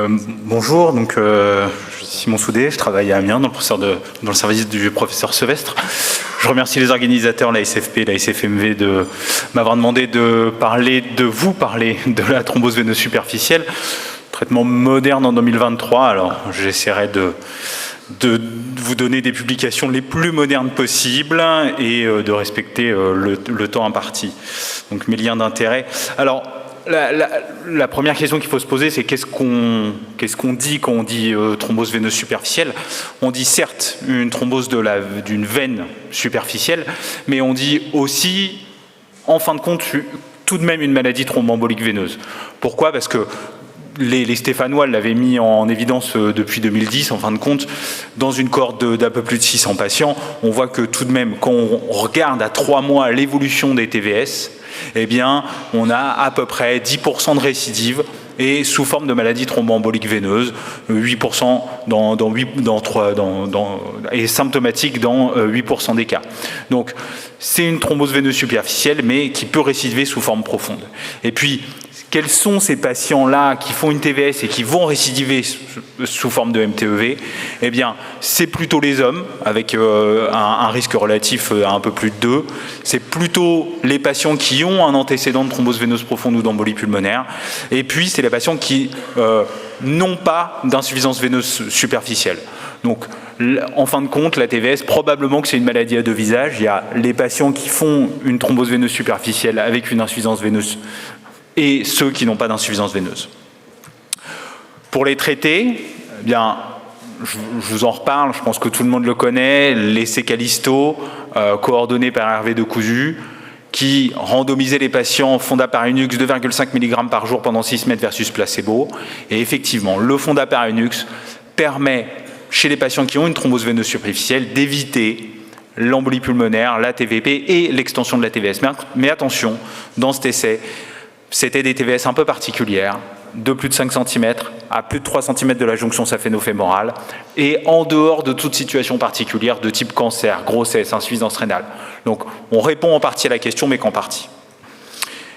Bonjour, je suis Simon Soudé, je travaille à Amiens dans le service du professeur Sevestre. Je remercie les organisateurs, la SFP et la SFMV de m'avoir demandé de vous parler de la thrombose veineuse superficielle, traitement moderne en 2023. Alors j'essaierai de vous donner des publications les plus modernes possibles et de respecter le temps imparti. Donc mes liens d'intérêt. Alors, la première question qu'il faut se poser, c'est qu'est-ce qu'on dit quand on dit thrombose veineuse superficielle? On dit certes une thrombose d'une veine superficielle, mais on dit aussi, en fin de compte, tout de même une maladie thromboembolique veineuse. Pourquoi? Parce que les Stéphanois l'avaient mis en évidence depuis 2010, en fin de compte, dans une cohorte d'un peu plus de 600 patients. On voit que tout de même, quand on regarde à 3 mois l'évolution des TVS, eh bien, on a à peu près 10% de récidive et sous forme de maladie thromboembolique veineuse, 8% et symptomatique dans 8% des cas. Donc, c'est une thrombose veineuse superficielle, mais qui peut récidiver sous forme profonde. Et puis, quels sont ces patients-là qui font une TVS et qui vont récidiver sous forme de MTEV? Eh bien, c'est plutôt les hommes, avec un risque relatif à un peu plus de 2. C'est plutôt les patients qui ont un antécédent de thrombose veineuse profonde ou d'embolie pulmonaire. Et puis, c'est les patients qui n'ont pas d'insuffisance veineuse superficielle. Donc, en fin de compte, la TVS, probablement que c'est une maladie à 2 visages. Il y a les patients qui font une thrombose veineuse superficielle avec une insuffisance veineuse et ceux qui n'ont pas d'insuffisance veineuse. Pour les traiter, eh bien, je vous en reparle, je pense que tout le monde le connaît, l'essai Callisto, coordonné par Hervé de Cousu, qui randomisait les patients Fondaparinux 2,5 mg par jour pendant 6 semaines versus placebo. Et effectivement, le Fondaparinux permet, chez les patients qui ont une thrombose veineuse superficielle, d'éviter l'embolie pulmonaire, la TVP et l'extension de la TVS. Mais attention, dans cet essai, c'était des TVS un peu particulières, de plus de 5 cm à plus de 3 cm de la jonction saphéno-fémorale et en dehors de toute situation particulière de type cancer, grossesse, insuffisance rénale. Donc on répond en partie à la question, mais qu'en partie.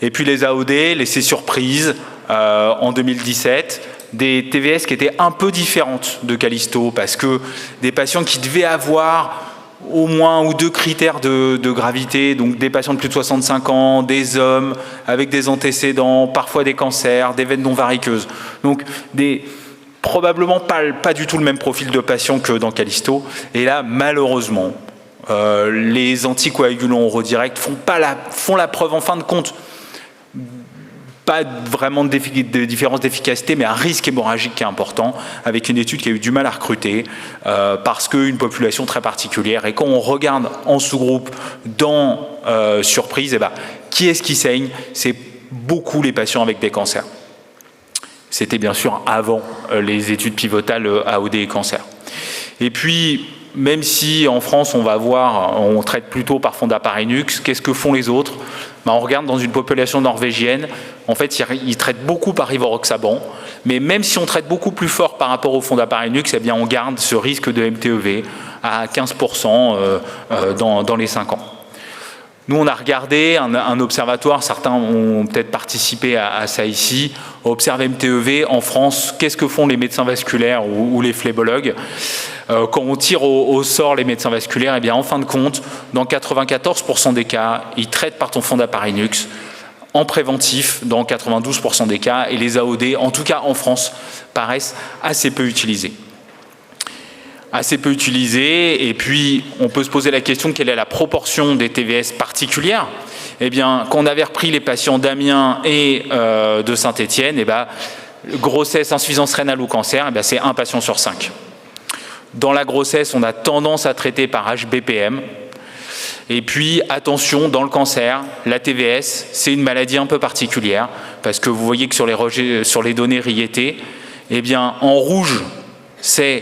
Et puis les AOD, l'essai surprise en 2017, des TVS qui étaient un peu différentes de Callisto parce que des patients qui devaient avoir au moins 1 ou 2 critères de gravité, donc des patients de plus de 65 ans, des hommes avec des antécédents, parfois des cancers, des veines non variqueuses. Donc probablement pas du tout le même profil de patient que dans Callisto. Et là, malheureusement, les anticoagulants oraux-directs font la preuve en fin de compte. Pas vraiment de différence d'efficacité, mais un risque hémorragique qui est important, avec une étude qui a eu du mal à recruter, parce qu'une population très particulière. Et quand on regarde en sous-groupe dans surprise, qui est-ce qui saigne? C'est beaucoup les patients avec des cancers. C'était bien sûr avant les études pivotales AOD et cancer. Et puis, même si en France on traite plutôt par Fondaparinux, qu'est-ce que font les autres? On regarde dans une population norvégienne, en fait ils traitent beaucoup par rivaroxaban, mais même si on traite beaucoup plus fort par rapport au Fondaparinux, eh bien on garde ce risque de MTEV à 15% dans les 5 ans. Nous, on a regardé un observatoire, certains ont peut-être participé à ça ici, observe MTEV en France, qu'est-ce que font les médecins vasculaires ou les phlébologues? Quand on tire au sort les médecins vasculaires, eh bien, en fin de compte, dans 94% des cas, ils traitent par ton Fondaparinux, en préventif dans 92% des cas, et les AOD, en tout cas en France, paraissent assez peu utilisés. Et puis on peut se poser la question quelle est la proportion des TVS particulières. Eh bien, quand on avait repris les patients d'Amiens et de Saint-Étienne, grossesse, insuffisance rénale ou cancer, c'est 1 patient sur 5. Dans la grossesse, on a tendance à traiter par HBPM. Et puis, attention, dans le cancer, la TVS, c'est une maladie un peu particulière, parce que vous voyez que sur les données Riété, eh bien, en rouge, c'est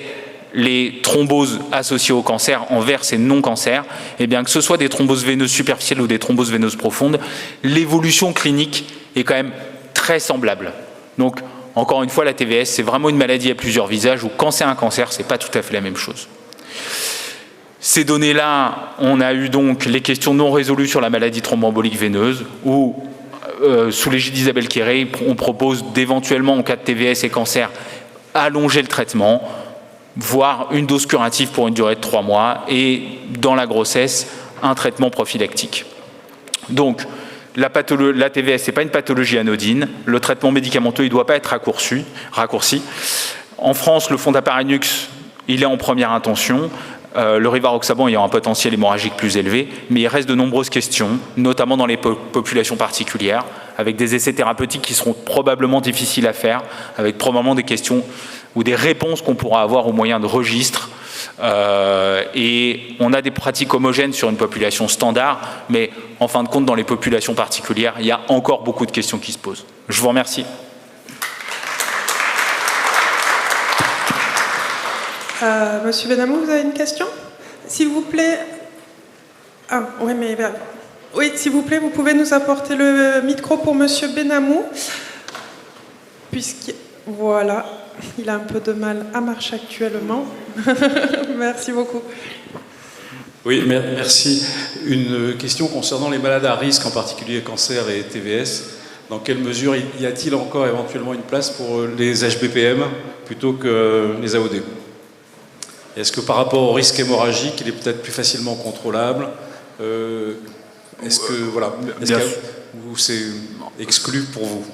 les thromboses associées au cancer, en vert c'est non-cancer, et bien que ce soit des thromboses veineuses superficielles ou des thromboses veineuses profondes, l'évolution clinique est quand même très semblable. Donc, encore une fois, la TVS, c'est vraiment une maladie à plusieurs visages, où quand c'est un cancer, c'est pas tout à fait la même chose. Ces données-là, on a eu donc les questions non résolues sur la maladie thromboembolique veineuse, où, sous l'égide d'Isabelle Quéré, on propose d'éventuellement, en cas de TVS et cancer, allonger le traitement, voire une dose curative pour une durée de 3 mois, et dans la grossesse, un traitement prophylactique. Donc, la TVS, ce n'est pas une pathologie anodine. Le traitement médicamenteux, il ne doit pas être raccourci. En France, le Fondaparinux, il est en première intention. Le rivaroxaban ayant un potentiel hémorragique plus élevé, mais il reste de nombreuses questions, notamment dans les populations particulières, avec des essais thérapeutiques qui seront probablement difficiles à faire, avec probablement des questions ou des réponses qu'on pourra avoir au moyen de registres. Et on a des pratiques homogènes sur une population standard, mais en fin de compte, dans les populations particulières, il y a encore beaucoup de questions qui se posent. Je vous remercie. Monsieur Benamou, vous avez une question? S'il vous plaît. Ah, oui, mais. Oui, s'il vous plaît, vous pouvez nous apporter le micro pour Monsieur Benamou. Voilà, il a un peu de mal à marcher actuellement. Merci beaucoup. Oui, merci. Une question concernant les malades à risque, en particulier cancer et TVS. Dans quelle mesure y a-t-il encore éventuellement une place pour les HBPM plutôt que les AOD? Est-ce que par rapport au risque hémorragique, il est peut-être plus facilement contrôlable? Est-ce que c'est exclu pour vous?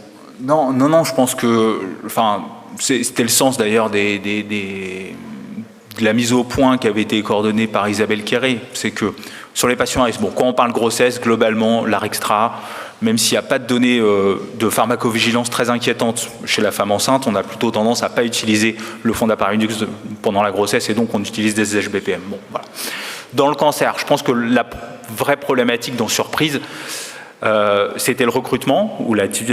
Non, je pense que... c'était le sens d'ailleurs de la mise au point qui avait été coordonnée par Isabelle Quéré. C'est que sur les patients à risque, quand on parle grossesse, globalement, l'Arextra, même s'il n'y a pas de données de pharmacovigilance très inquiétantes chez la femme enceinte, on a plutôt tendance à ne pas utiliser le Fondaparinux pendant la grossesse et donc on utilise des HBPM. Voilà. Dans le cancer, je pense que la vraie problématique dans Surprise, c'était le recrutement, où l'étude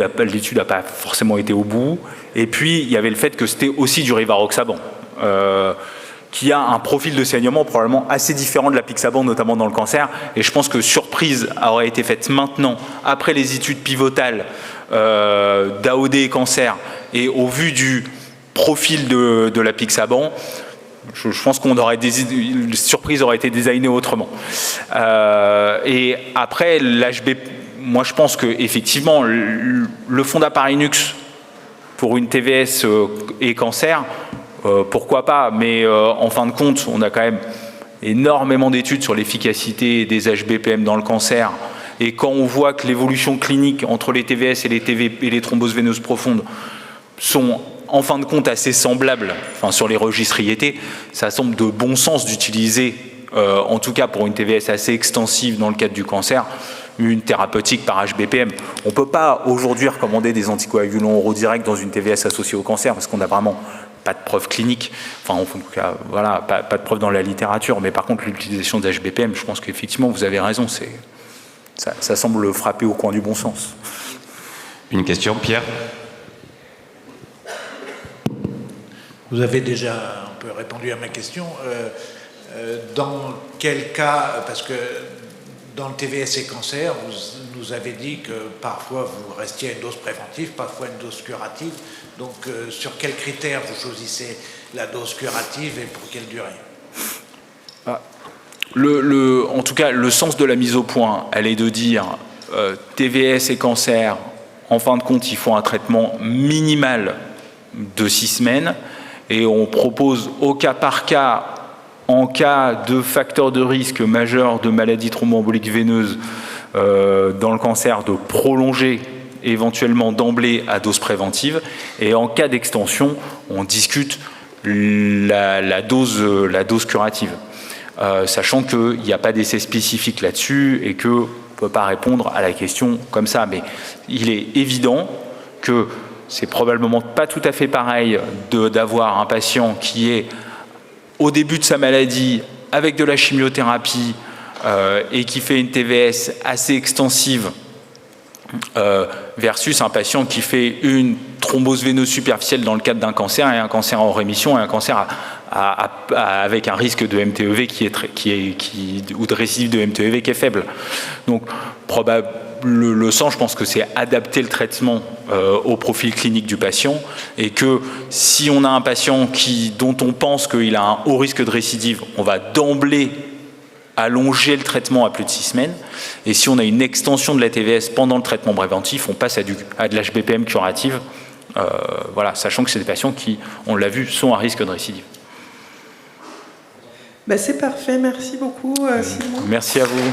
n'a pas forcément été au bout. Et puis, il y avait le fait que c'était aussi du rivaroxaban, qui a un profil de saignement probablement assez différent de l'apixaban, notamment dans le cancer. Et je pense que Surprise aurait été faite maintenant, après les études pivotales d'AOD et cancer, et au vu du profil de l'apixaban, je pense qu'on aurait Surprise aurait été designée autrement. Et après, moi je pense qu'effectivement, le Fondaparinux pour une TVS et cancer, pourquoi pas, mais en fin de compte, on a quand même énormément d'études sur l'efficacité des HBPM dans le cancer. Et quand on voit que l'évolution clinique entre les TVS et les thromboses veineuses profondes sont en fin de compte assez semblables, sur les registres IET, ça semble de bon sens d'utiliser, en tout cas pour une TVS assez extensive dans le cadre du cancer, une thérapeutique par HBPM. On ne peut pas aujourd'hui recommander des anticoagulants oraux directs dans une TVS associée au cancer parce qu'on n'a vraiment pas de preuves cliniques, en tout cas, voilà, pas de preuves dans la littérature, mais par contre l'utilisation de HBPM, je pense qu'effectivement vous avez raison, ça semble frapper au coin du bon sens. Une question, Pierre? Vous avez déjà un peu répondu à ma question. Dans quel cas, parce que dans le TVS et cancer, vous nous avez dit que parfois vous restiez à une dose préventive, parfois une dose curative. Donc sur quels critères vous choisissez la dose curative et pour quelle durée? En tout cas, le sens de la mise au point, elle est de dire TVS et cancer, en fin de compte, il faut un traitement minimal de 6 semaines et on propose au cas par cas, en cas de facteur de risque majeur de maladie thromboembolique veineuse dans le cancer, de prolonger éventuellement d'emblée à dose préventive. Et en cas d'extension, on discute la dose curative. Sachant qu'il n'y a pas d'essai spécifique là-dessus et qu'on ne peut pas répondre à la question comme ça. Mais il est évident que c'est probablement pas tout à fait pareil d'avoir un patient qui est au début de sa maladie avec de la chimiothérapie et qui fait une TVS assez extensive versus un patient qui fait une thrombose veineuse superficielle dans le cadre d'un cancer et un cancer en rémission et un cancer avec un risque de MTEV ou de récidive de MTEV qui est faible. Donc le sens, je pense que c'est adapter le traitement au profil clinique du patient et que si on a un patient dont on pense qu'il a un haut risque de récidive, on va d'emblée allonger le traitement à plus de 6 semaines. Et si on a une extension de la TVS pendant le traitement préventif, on passe à de l'HBPM curative Voilà, sachant que c'est des patients qui, on l'a vu, sont à risque de récidive. C'est parfait, merci beaucoup Simon. Merci à vous.